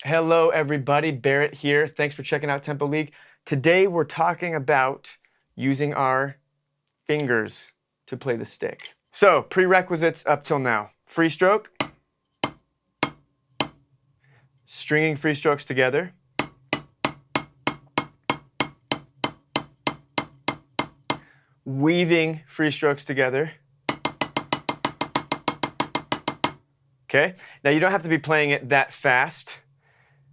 Hello everybody, Barrett here. Thanks for checking out Tempo League. Today we're talking about using our fingers to play the stick. So, prerequisites up till now. Free stroke, stringing free strokes together, weaving free strokes together. Okay, now you don't have to be playing it that fast.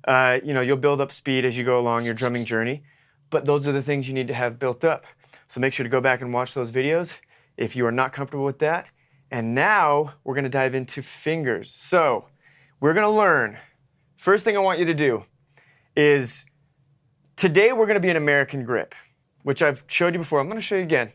You'll build up speed as you go along your drumming journey, but those are the things you need to have built up. So make sure to go back and watch those videos if you are not comfortable with that. And now we're gonna dive into fingers. So we're gonna learn. First thing I want you to do is, today we're gonna be an American grip, which I've showed you before. I'm gonna show you again.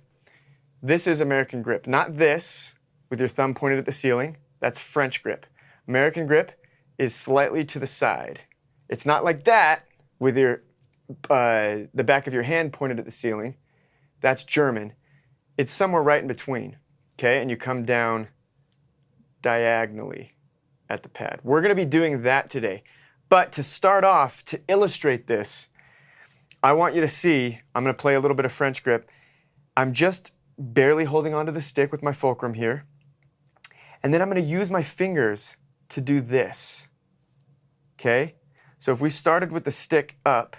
This is American grip, not this with your thumb pointed at the ceiling. That's French grip. American grip is slightly to the side. It's not like that with your the back of your hand pointed at the ceiling. That's German. It's somewhere right in between, okay? And you come down diagonally at the pad. We're gonna be doing that today. But to start off, to illustrate this, I want you to see, I'm gonna play a little bit of French grip. I'm just barely holding onto the stick with my fulcrum here. And then I'm gonna use my fingers to do this, okay? So if we started with the stick up,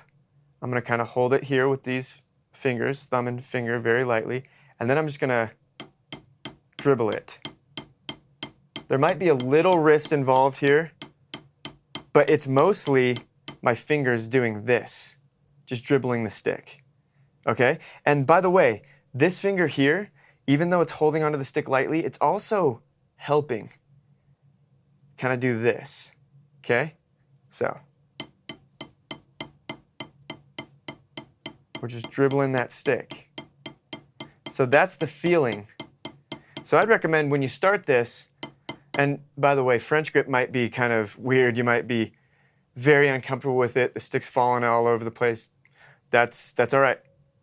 I'm gonna kind of hold it here with these fingers, thumb and finger very lightly, and then I'm just gonna dribble it. There might be a little wrist involved here, but it's mostly my fingers doing this, just dribbling the stick, okay? And by the way, this finger here, even though it's holding onto the stick lightly, it's also helping kind of do this, okay? So we're just dribbling that stick. So that's the feeling. So I'd recommend when you start this, and by the way, French grip might be kind of weird. You might be very uncomfortable with it. The stick's falling all over the place. That's all right.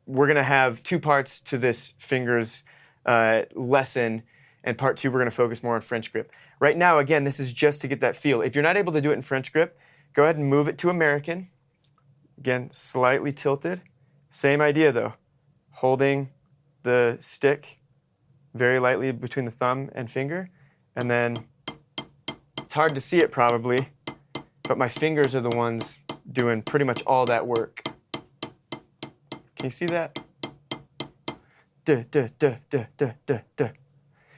We're gonna have two parts to this fingers lesson, and part two, we're gonna focus more on French grip. Right now, again, this is just to get that feel. If you're not able to do it in French grip, go ahead and move it to American. Again, slightly tilted. Same idea though. Holding the stick very lightly between the thumb and finger, and then it's hard to see it probably, but my fingers are the ones doing pretty much all that work. Can you see that? Duh, duh, duh, duh, duh, duh, duh.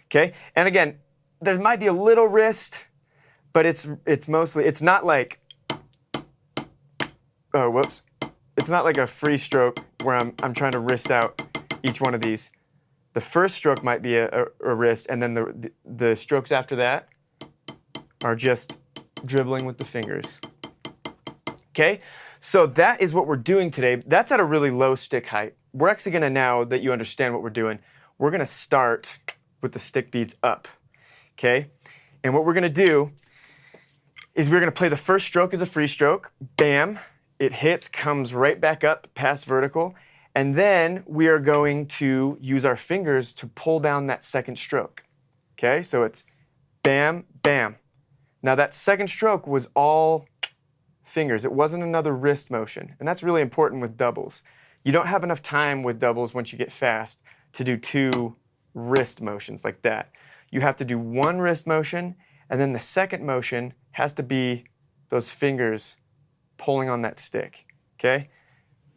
Okay, and again, there might be a little wrist, but it's mostly, it's not like, oh, whoops. It's not like a free stroke where I'm trying to wrist out each one of these. The first stroke might be a wrist, and then the strokes after that are just dribbling with the fingers. Okay, so that is what we're doing today. That's at a really low stick height. We're actually gonna, now that you understand what we're doing, we're gonna start with the stick beads up, okay? And what we're gonna do is we're gonna play the first stroke as a free stroke, bam, it hits, comes right back up past vertical, and then we are going to use our fingers to pull down that second stroke, okay? So it's bam, bam. Now that second stroke was all fingers. It wasn't another wrist motion, and that's really important with doubles. You don't have enough time with doubles once you get fast to do two wrist motions like that. You have to do one wrist motion, and then the second motion has to be those fingers pulling on that stick, okay?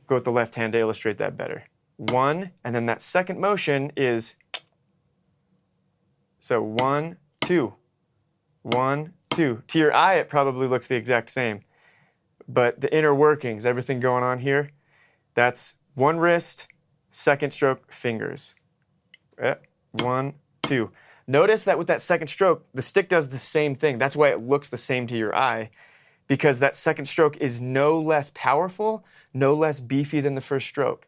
Go with the left hand to illustrate that better. One, and then that second motion is, so 1, 2, 1, 2. To your eye, it probably looks the exact same, but the inner workings, everything going on here, that's one wrist, second stroke, fingers. 1, 2. Notice that with that second stroke, the stick does the same thing. That's why it looks the same to your eye, because that second stroke is no less powerful, no less beefy than the first stroke.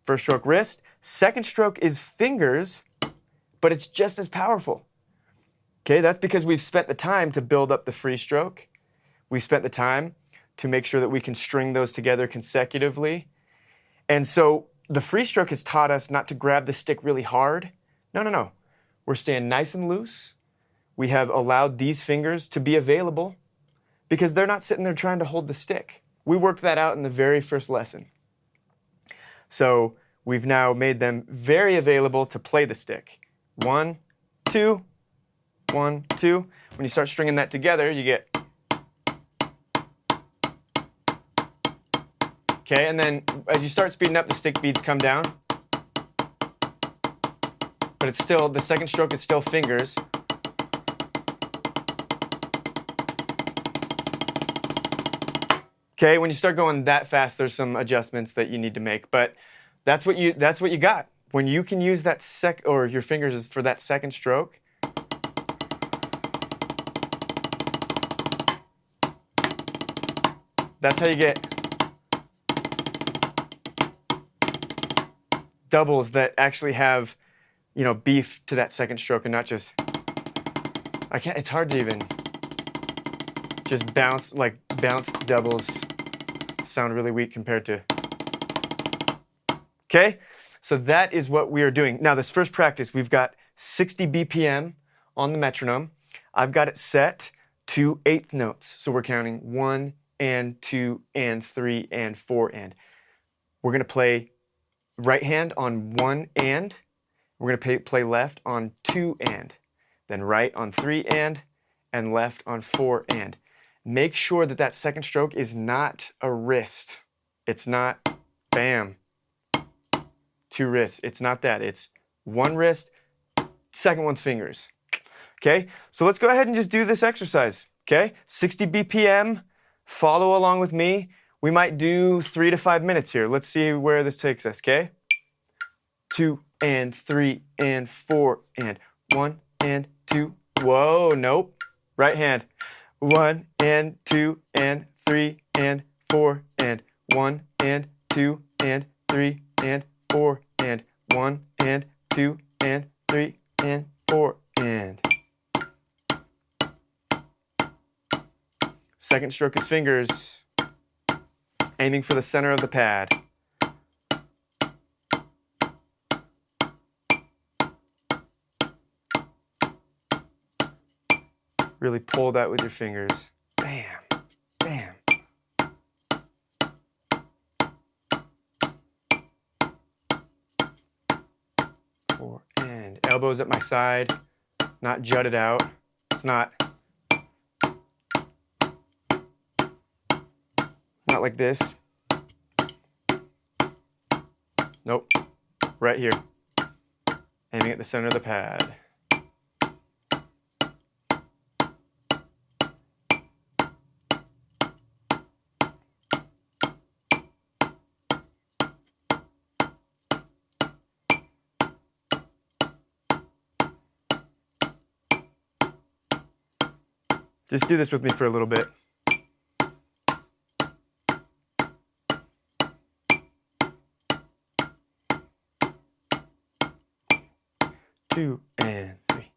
First stroke, wrist. Second stroke is fingers, but it's just as powerful. Okay, that's because we've spent the time to build up the free stroke. We've spent the time to make sure that we can string those together consecutively. And so the free stroke has taught us not to grab the stick really hard. No, no, no. We're staying nice and loose. We have allowed these fingers to be available because they're not sitting there trying to hold the stick. We worked that out in the very first lesson. So we've now made them very available to play the stick. 1, 2, 1, 2. When you start stringing that together, you get. Okay, and then as you start speeding up, the stick beats come down. But it's still, the second stroke is still fingers. Okay, when you start going that fast, there's some adjustments that you need to make, but that's what you got. When you can use that or your fingers for that second stroke, that's how you get doubles that actually have, you know, beef to that second stroke and not just, it's hard to even just bounce doubles sound really weak compared to. Okay, so that is what we are doing. Now this first practice, we've got 60 BPM on the metronome. I've got it set to 8th notes. So we're counting 1 and 2 and 3 and 4 and. We're gonna play right hand on 1 and. We're gonna play left on 2 and. Then right on 3 and left on 4 and. Make sure that that second stroke is not a wrist. It's not bam, 2 wrists. It's not that. It's 1 wrist, second one fingers. Okay, so let's go ahead and just do this exercise. Okay, 60 BPM, follow along with me. We might do 3 to 5 minutes here. Let's see where this takes us, okay? 2 and 3 and 4 and 1 and 2. Whoa, nope. Right hand. 1 and 2 and 3 and 4 and 1 and 2 and 3 and 4 and 1 and 2 and 3 and 4 and. Second stroke is fingers, aiming for the center of the pad. Really pull that with your fingers. Bam, bam. Four and elbows at my side, not jutted out. It's not like this. Nope, right here. Aiming at the center of the pad. Just do this with me for a little bit. Two and 3.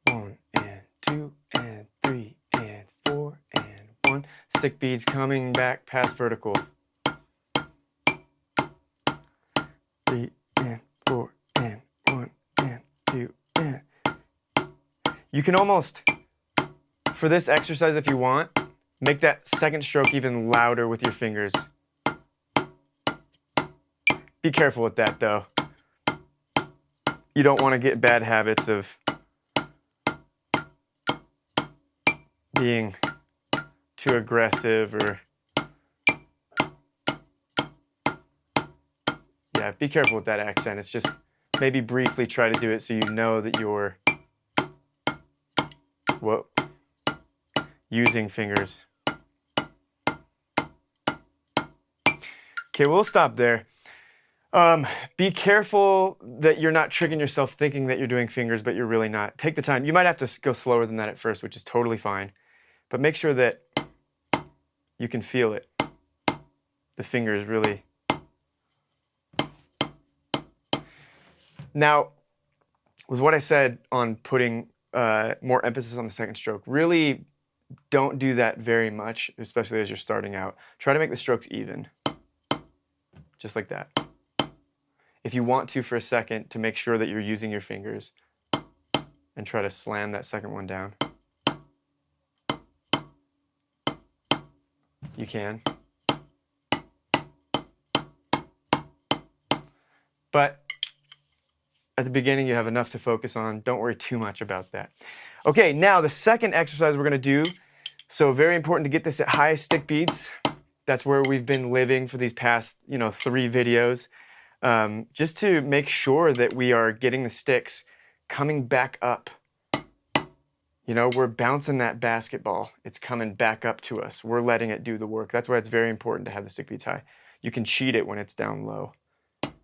1 and 2 and 3 and 4 and 1. Stick beads coming back past vertical. 3 and 4 and 1 and 2 and. You can almost, for this exercise if you want, make that second stroke even louder with your fingers. Be careful with that though. You don't want to get bad habits of being too aggressive or, yeah, be careful with that accent. It's just maybe briefly try to do it so you know that you're using fingers. Okay, we'll stop there. Be careful that you're not tricking yourself thinking that you're doing fingers, but you're really not. Take the time. You might have to go slower than that at first, which is totally fine. But make sure that you can feel it. The fingers really. Now, with what I said on putting more emphasis on the second stroke, really don't do that very much, especially as you're starting out. Try to make the strokes even. Just like that. If you want to for a second, to make sure that you're using your fingers and try to slam that second one down. you can. But at the beginning, you have enough to focus on. Don't worry too much about that. Okay, now the second exercise we're going to do, so very important to get this at high stick beats. That's where we've been living for these past, 3 videos. Just to make sure that we are getting the sticks coming back up. We're bouncing that basketball. It's coming back up to us. We're letting it do the work. That's why it's very important to have the stick beats high. You can cheat it when it's down low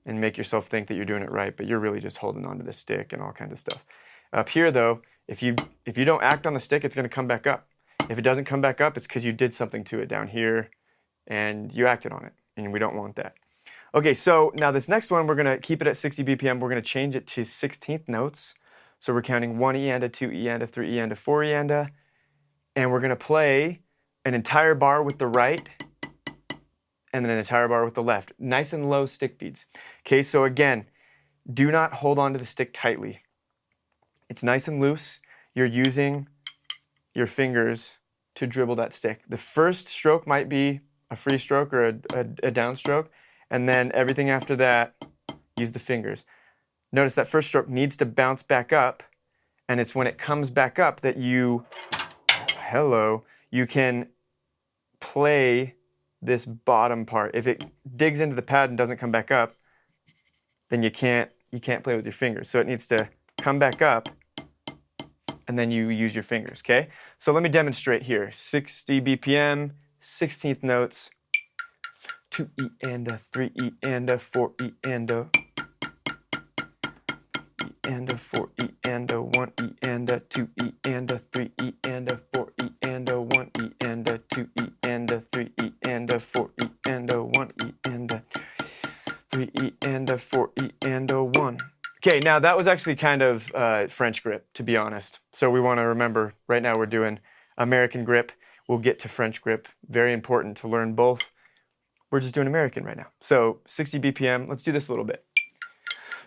and make yourself think that you're doing it right, but you're really just holding onto the stick and all kinds of stuff. Up here, though, if you don't act on the stick, it's going to come back up. If it doesn't come back up, it's because you did something to it down here and you acted on it, and we don't want that. Okay, so now this next one, we're going to keep it at 60 BPM. We're going to change it to 16th notes. So we're counting 1 E-anda, 2 E-anda, 3 E-anda, 4 E-anda, and we're going to play an entire bar with the right and then an entire bar with the left. Nice and low stick beats. Okay, so again, do not hold on to the stick tightly. It's nice and loose. You're using your fingers to dribble that stick. The first stroke might be a free stroke or a down stroke, and then everything after that, use the fingers. Notice that first stroke needs to bounce back up, and it's when it comes back up that you can play this bottom part. If it digs into the pad and doesn't come back up, then you can't play with your fingers. So it needs to come back up, and then you use your fingers, okay? So let me demonstrate here. 60 BPM, 16th notes, 2 E-anda, 3 E-anda, 4 E-anda, E-anda, 4 E-anda, 1 E-anda, 2 E-anda, 3 E-anda, 4 E-anda, 1 E-anda, 2 E-anda, 3 E-anda, 4 E-anda, 1 E-anda, 3 E-anda, 4 E-anda, 1. Okay, now that was actually kind of French grip, to be honest. So we want to remember, right now we're doing American grip. We'll get to French grip. Very important to learn both. We're just doing American right now. So 60 BPM, let's do this a little bit.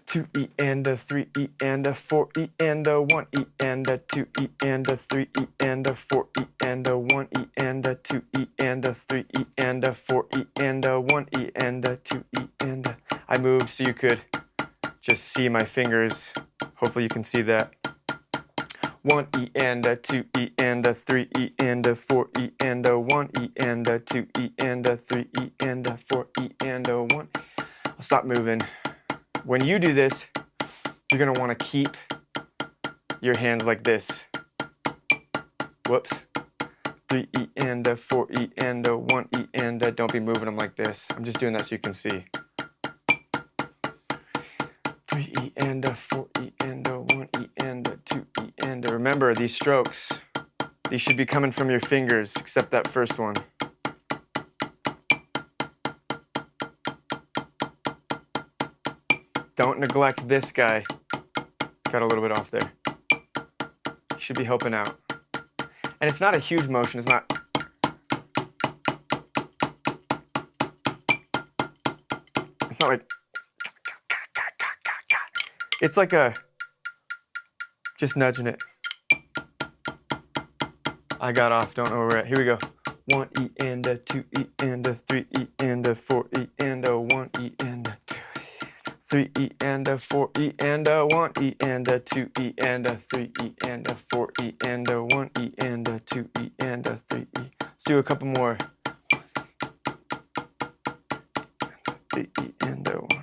2 E-anda, 3 E-anda, 4 E-anda, 1 E-anda, 2 E-anda, 3 E-anda, 4 E-anda, 1 E-anda, 2 E-anda, 3 E-anda, 4 E-anda, 1 E-anda, 2 E-anda. I moved so you could just see my fingers. Hopefully you can see that. 1 E-anda, 2 E-anda, 3 E-anda, 4 E-anda, 1 E-anda, 2 E-anda, 3 E-anda, 4 E-anda, 1. I'll stop moving. When you do this, you're going to want to keep your hands like this. Whoops. 3 E-anda, 4 E-anda, 1 E-anda. Don't be moving them like this. I'm just doing that so you can see. 3 E-anda, 4 E-anda, 1 E-anda, 2 E-anda. Remember, these strokes, these should be coming from your fingers, except that first one. Don't neglect this guy. Got a little bit off there. Should be helping out. And it's not a huge motion. It's not. It's not like. It's like a. Just nudging it. I got off. Don't know where we're at. Here we go. 1 E-anda, 2 E-anda, 3 E-anda, 4 E-anda, 1 E-anda. 3 E-anda, 4 E-anda, 1 E-anda, 2 E-anda, 3 E-anda, 4 E-anda, 1 E-anda, 2 E-anda, 3 E. Let's do a couple more. 3 E-anda, 1.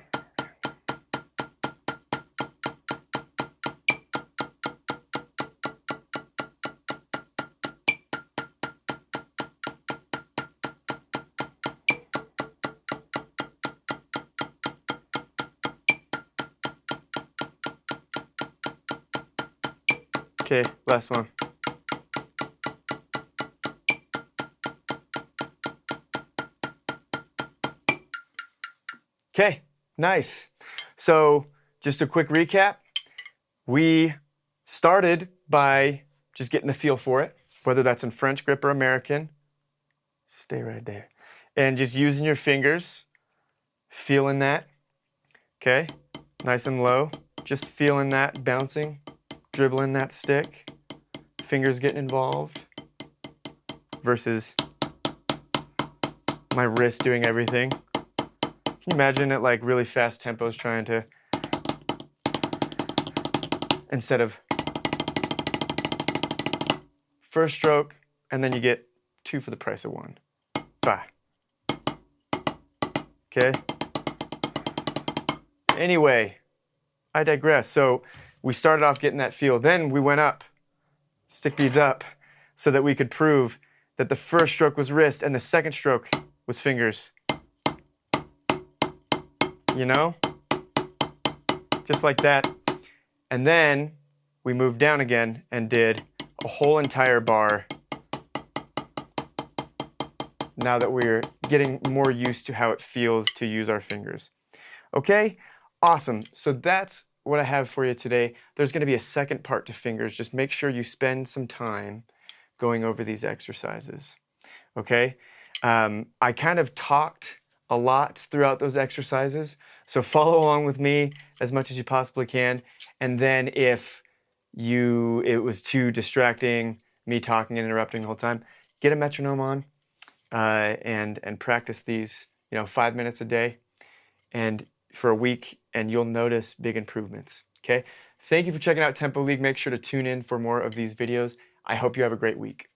Okay, last one. Okay, nice. So just a quick recap. We started by just getting the feel for it, whether that's in French grip or American. Stay right there. And just using your fingers, feeling that. Okay, nice and low. Just feeling that, bouncing. Dribbling that stick, fingers getting involved, versus my wrist doing everything. Can you imagine at like really fast tempos trying to, instead of first stroke, and then you get 2 for the price of 1. Bye. Okay? Anyway, I digress. So we started off getting that feel. Then we went up, stick beads up, so that we could prove that the first stroke was wrist and the second stroke was fingers. You know? Just like that. And then we moved down again and did a whole entire bar. Now that we're getting more used to how it feels to use our fingers. Okay? Awesome. So that's what I have for you today. There's going to be a second part to fingers. Just make sure you spend some time going over these exercises. Okay? I kind of talked a lot throughout those exercises, so follow along with me as much as you possibly can. And then if it was too distracting, me talking and interrupting the whole time, get a metronome on and practice these, 5 minutes a day and for a week, and you'll notice big improvements. Okay? Thank you for checking out Tempo League. Make sure to tune in for more of these videos. I hope you have a great week.